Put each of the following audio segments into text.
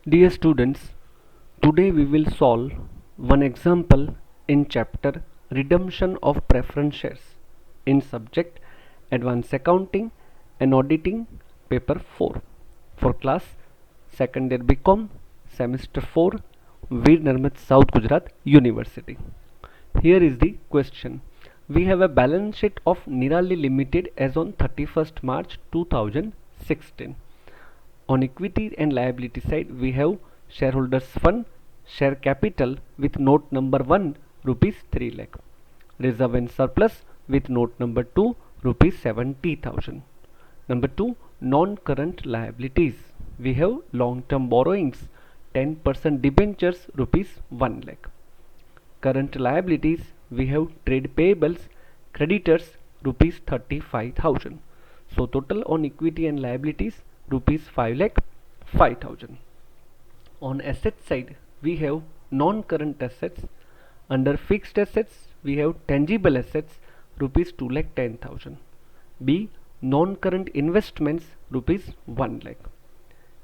Dear students, today we will solve one example in chapter Redemption of Preference Shares in subject Advanced Accounting and Auditing paper 4 for class 2nd year BCom semester 4 Veer Narmad South Gujarat University. Here is the question. We have a balance sheet of Nirali Limited as on 31st March 2016. On equity and liability side, we have shareholders fund, share capital with note number 1 rupees 3 lakh, reserve and surplus with note number 2 rupees 70,000. Number 2, non-current liabilities. We have long-term borrowings 10% debentures rupees 1 lakh. Current liabilities, we have trade payables, creditors rupees 35,000. So total on equity and liabilities rupees 5 lakh 5,000. On asset side, we have non-current assets. Under fixed assets, we have tangible assets rupees 2 lakh 10,000. B, non-current investments rupees 1 lakh.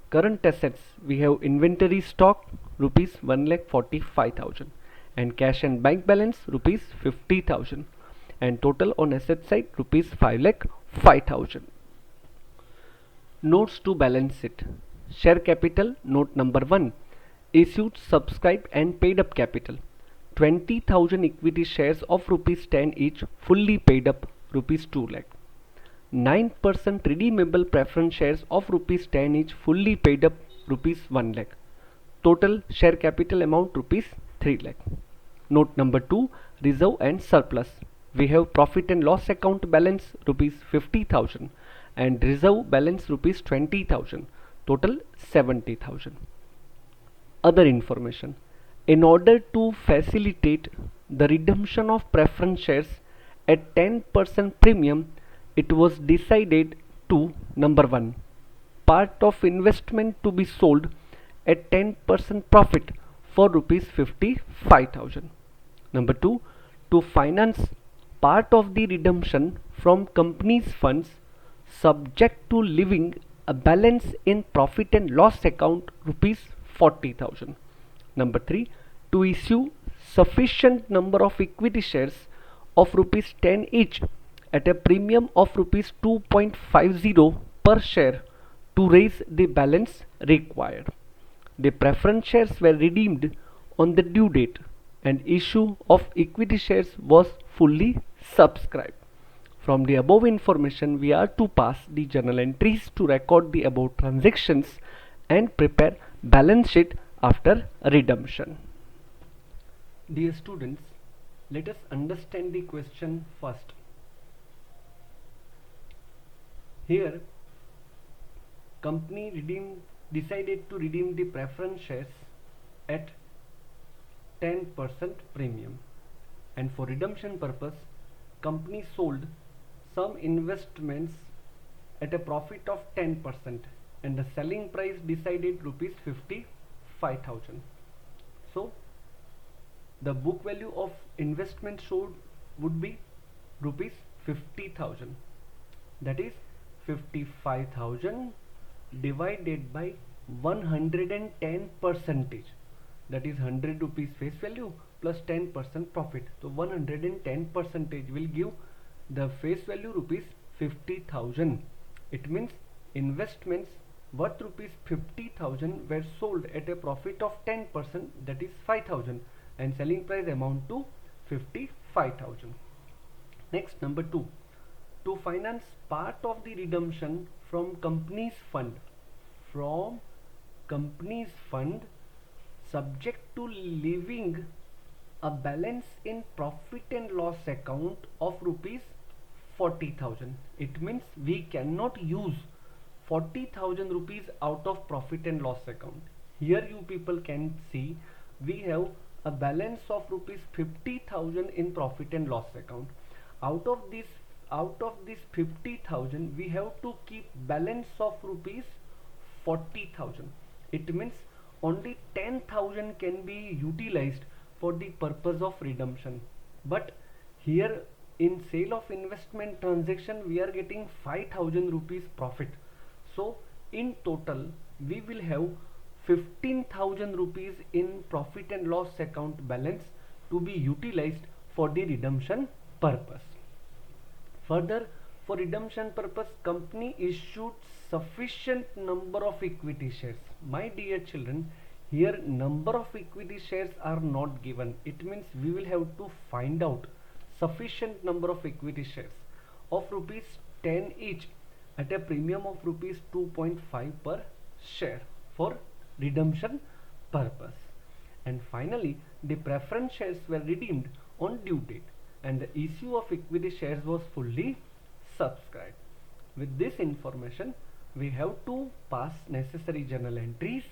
Current assets, we have inventory stock rupees 1 lakh 45,000 and cash and bank balance rupees 50,000 and total on asset side rupees 5 lakh 5,000. Notes to balance sheet. Share capital note number 1, issued, subscribed and paid up capital 20,000 equity shares of rupees 10 each, fully paid up rupees 2 lakh. 9% redeemable preference shares of rupees 10 each, fully paid up rupees 1 lakh. Total share capital amount rupees 3 lakh. Note number 2, reserve and surplus. We have profit and loss account balance rupees 50,000 and reserve balance rupees 20,000. Total 70,000. Other information. In order to facilitate the redemption of preference shares at 10% premium, it was decided to number 1, part of investment to be sold at 10% profit for rupees 55,000. Number 2, to finance part of the redemption from company's funds subject to leaving a balance in profit and loss account rupees 40,000. Number 3, to issue sufficient number of equity shares of rupees 10 each at a premium of rupees 2.50 per share to raise the balance required. The preference shares were redeemed on the due date and issue of equity shares was fully subscribed. From the above information, we are to pass the journal entries to record the above transactions and prepare balance sheet after redemption. Dear students, let us understand the question first. Here, company decided to redeem the preference shares at 10% premium, and for redemption purpose, company sold some investments at a profit of 10% and the selling price decided rupees 55,000. So the book value of investment sold would be rupees 50,000. That is 55,000 divided by 110 percentage, that is 100 rupees face value plus 10% profit. So 110 percentage will give the face value rupees 50,000. It means investments worth rupees 50,000 were sold at a profit of 10%, that is 5,000, and selling price amount to 55,000. Next, number 2, to finance part of the redemption from company's fund subject to leaving a balance in profit and loss account of rupees 40,000. It means we cannot use 40,000 rupees out of profit and loss account. Here you people can see we have a balance of rupees 50,000 in profit and loss account. Out of this 50,000 we have to keep balance of rupees 40,000. It means only 10,000 can be utilized for the purpose of redemption. But here in sale of investment transaction we are getting 5,000 rupees profit. So in total we will have 15,000 rupees in profit and loss account balance to be utilized for the redemption purpose. Further, for redemption purpose, company issued sufficient number of equity shares. My dear children, here number of equity shares are not given. It means we will have to find out sufficient number of equity shares of rupees 10 each at a premium of rupees 2.5 per share for redemption purpose. And finally, the preference shares were redeemed on due date and the issue of equity shares was fully subscribed. With this information, we have to pass necessary journal entries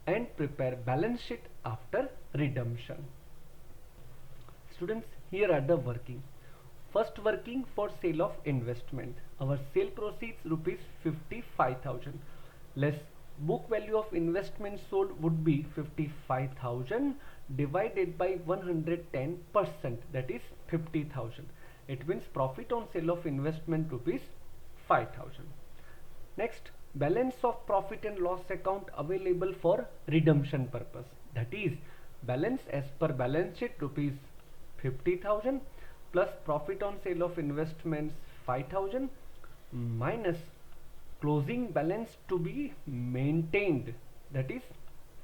and prepare balance sheet after redemption. Students, here are the working. First working for sale of investment. Our sale proceeds rupees 55,000 less book value of investment sold would be 55,000 divided by 110%, that is 50,000. It means profit on sale of investment rupees 5,000. Next, balance of profit and loss account available for redemption purpose, that is balance as per balance sheet rupees 50,000 plus profit on sale of investments 5,000 minus closing balance to be maintained, that is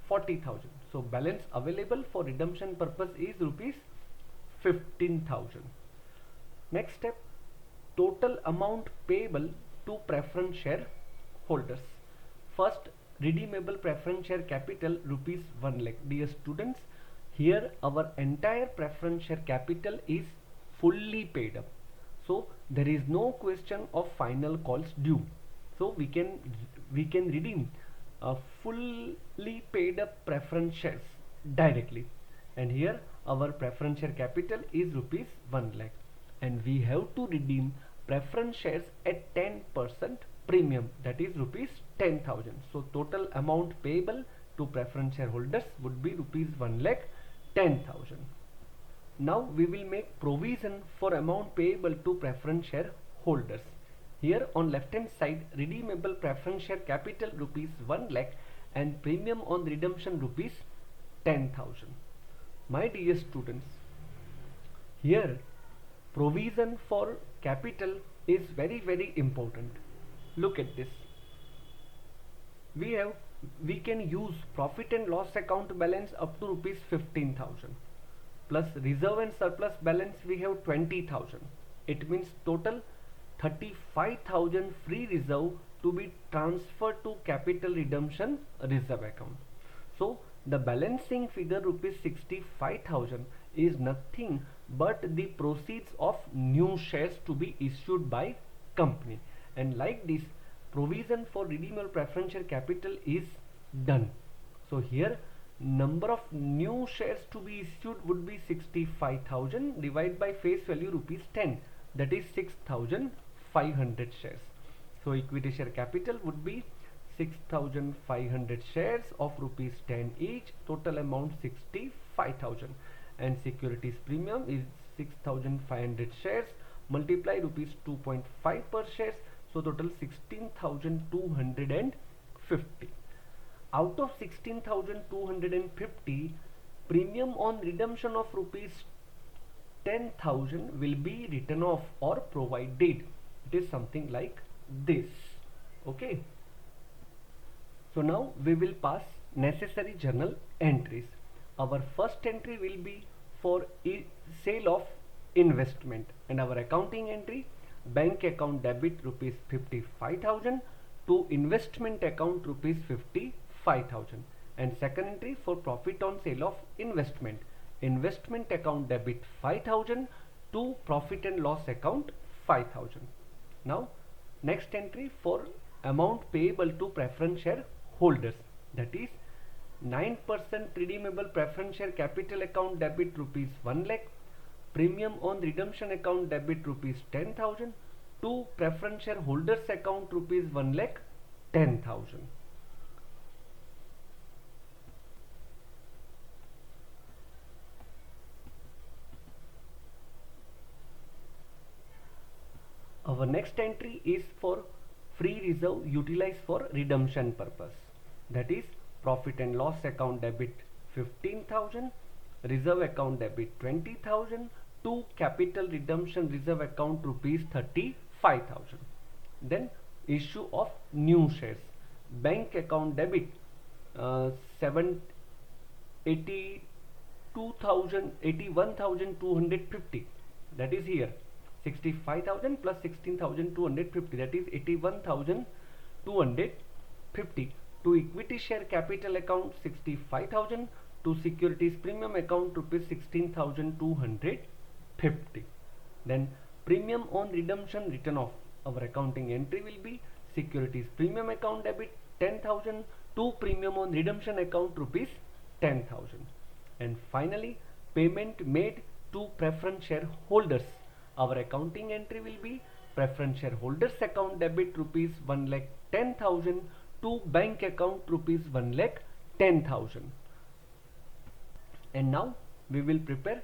40,000. So balance available for redemption purpose is rupees 15,000. Next step, total amount payable to preference share holders. First, redeemable preference share capital rupees 1 lakh. Dear students, here our entire preference share capital is fully paid up, so there is no question of final calls due. So we can redeem fully paid up preference shares directly, and here our preference share capital is rupees 1 lakh and we have to redeem preference shares at 10% premium, that is rupees 10,000. So total amount payable to preference shareholders would be rupees 1 lakh 10,000. Now we will make provision for amount payable to preference shareholders. Here on left hand side, redeemable preference share capital rupees 1 lakh and premium on redemption rupees 10,000. My dear students, here provision for capital is very important. Look at this. We can use profit and loss account balance up to rupees 15,000 plus reserve and surplus balance we have 20,000. It means total 35,000 free reserve to be transferred to capital redemption reserve account. So the balancing figure rupees 65,000 is nothing but the proceeds of new shares to be issued by company, and like this provision for redeemable preference share capital is done. So here number of new shares to be issued would be 65,000 divided by face value rupees 10, that is 6,500 shares. So equity share capital would be 6,500 shares of rupees 10 each, total amount 65,000, and securities premium is 6,500 shares multiply rupees 2.5 per shares, so total 16,250. Out of 16,250, premium on redemption of rupees 10,000 will be written off or provided. It is something like this. Okay. So now we will pass necessary journal entries. Our first entry will be for sale of investment, and our accounting entry, bank account debit rupees 55,000 to investment account rupees 55,000, and second entry for profit on sale of investment account debit 5,000 to profit and loss account 5,000. Now next entry for amount payable to preference share holders, that is 9% redeemable preference share capital account debit rupees 1 lakh, premium on redemption account debit rupees 10,000 to preference share holders account rupees 1 lakh 10,000. Our next entry is for free reserve utilized for redemption purpose, that is profit and loss account debit 15,000, reserve account debit 20,000, to capital redemption reserve account rupees 35,000. Then issue of new shares, bank account debit 81,250, that is here 65,000 plus 16,250, that is 81,250. To equity share capital account 65,000, to securities premium account rupees 16,250. Then premium on redemption written off, our accounting entry will be securities premium account debit 10,000, to premium on redemption account rupees 10,000. And finally payment made to preference shareholders, our accounting entry will be preference shareholders account debit rupees 1,10,000, to bank account rupees 1,10,000. And now we will prepare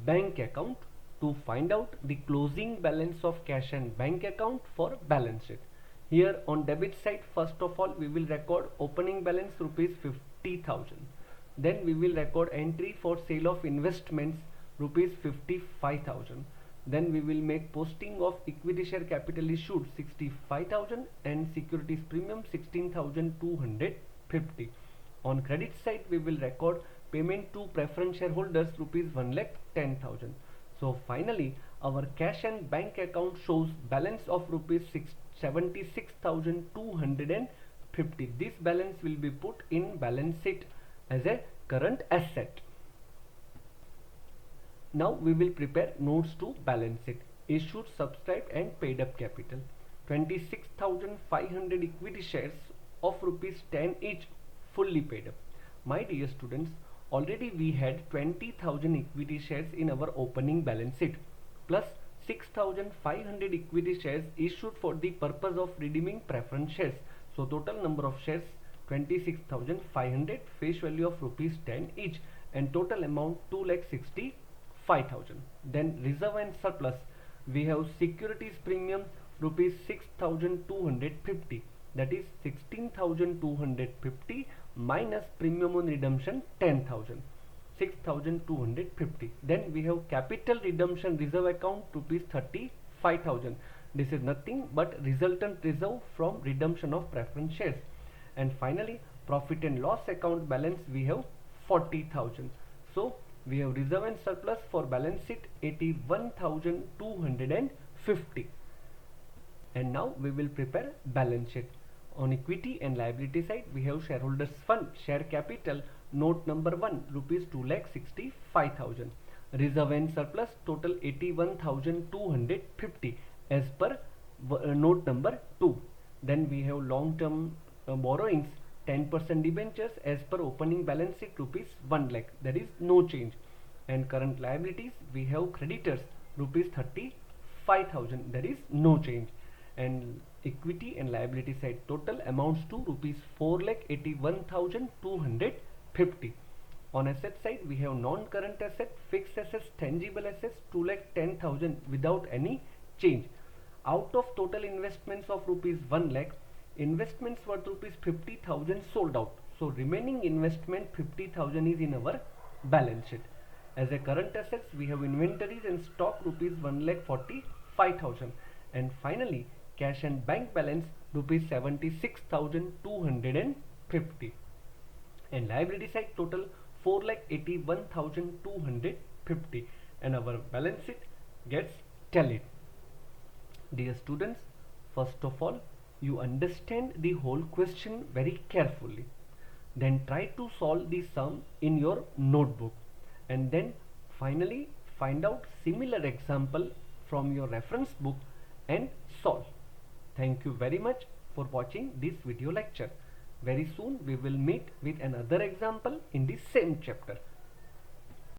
bank account to find out the closing balance of cash and bank account for balance sheet. Here on debit side, first of all we will record opening balance rupees 50,000. Then we will record entry for sale of investments rupees 55,000. Then we will make posting of equity share capital issued 65,000 and securities premium 16,250. On credit side we will record payment to preference shareholders rupees 1,10,000. So finally our cash and bank account shows balance of rupees 76,250. This balance will be put in balance sheet as a current asset. Now we will prepare notes to balance sheet. Issued, subscribed and paid up capital 26,500 equity shares of rupees 10 each, fully paid up. My dear students, already we had 20,000 equity shares in our opening balance sheet plus 6,500 equity shares issued for the purpose of redeeming preference shares. So total number of shares 26,500, face value of rupees 10 each, and total amount 2,65,000. Then reserve and surplus, we have securities premium rupees 6,250, that is 16,250 minus premium on redemption 10,000, 6,250. Then we have capital redemption reserve account rupees 35,000. This is nothing but resultant reserve from redemption of preference shares. And finally profit and loss account balance we have 40,000. So we have reserve and surplus for balance sheet 81,250. And now we will prepare balance sheet. On equity and liability side we have shareholders fund, share capital, note number 1 rupees 2,65,000. Reserve and surplus total 81,250 as per note number 2. Then we have long term borrowings 10% debentures as per opening balance sheet rupees 1 lakh, that is no change. And current liabilities we have creditors rupees 35,000, that is no change. And equity and liability side total amounts to rupees 4,81,250. On asset side we have non-current asset, fixed assets, tangible assets 2,10,000 without any change. Out of total investments of rupees 1 lakh, investments worth rupees 50,000 sold out. So remaining investment 50,000 is in our balance sheet. As a current assets we have inventories and stock rupees 1,45,000. And finally cash and bank balance rupees 76,250. And liability side total 4,81,250. And our balance sheet gets tallied. Dear students, first of all you understand the whole question very carefully. Then try to solve the sum in your notebook. And then finally find out similar example from your reference book and solve. Thank you very much for watching this video lecture. Very soon we will meet with another example in the same chapter.